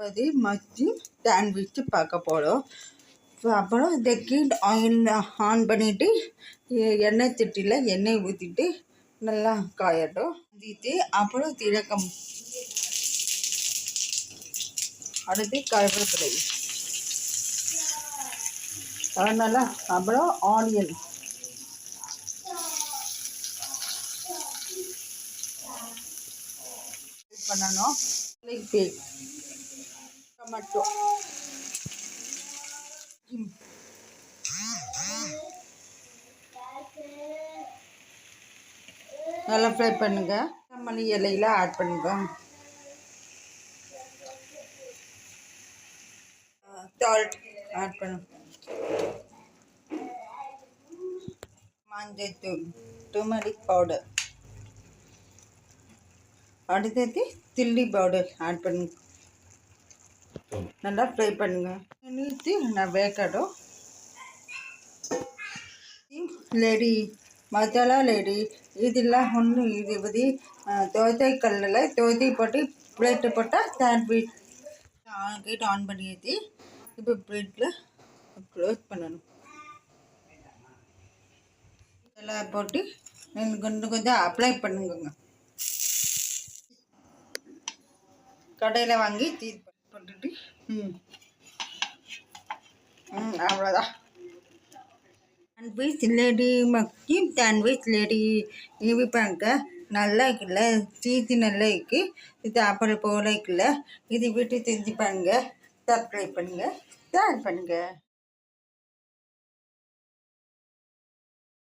அது மற்றும் சாண்ட்விச் பார்க்க போகிறோம். அப்புறம் இந்த ஹீட் ஆயில் ஆன் பண்ணிவிட்டு எண்ணெய் சட்டியில் எண்ணெய் ஊற்றிட்டு நல்லா காயட்டும். ஊற்றிட்டு அப்புறம் திரக்கம், அடுத்து கருவேப்பிலை, அதனால அப்புறம் ஆனியன், பண்ணணும். டொமேட்டோ, நல்லா ஃப்ரை பண்ணுங்க. மல்லி இலையில ஆட் பண்ணுங்க. சால்ட் ஆட் பண்ணுங்க. மஞ்சள், டர்மரிக் பவுடர், அடுத்தது சில்லி பவுடர் ஆட் பண்ணுங்க. நல்லா ஃப்ரை பண்ணுங்க. நீட்டு நான் வேக்கட்டும். லேடி மசாலா லேடி இதெல்லாம் ஒன்று இது பற்றி தோசை கல்லில் தோசை போட்டு பிளேட்டு போட்டால் சாண்ட்விச் ஹீட் ஆன் பண்ணியாச்சு. இப்போ பிளேட்டில் க்ளோஸ் பண்ணணும். இதெல்லாம் போட்டு கொஞ்சம் கொஞ்சம் அப்ளை பண்ணுங்க. கடையில் வாங்கி சீஸ் போட்டுட்டு அவ்வளோதான். சாண்ட்விச் லேடி மக்கி சாண்ட்விச் லேடி விற்பாங்க. நல்லா இருக்குல்ல, சீஸ் நல்லா இருக்குது. இது அப்புறம் போல இருக்குல்ல. இது வீட்டு செஞ்சு பாருங்க. சப்ஸ்கிரைப் பண்ணுங்கள், ஷேர் பண்ணுங்கள்.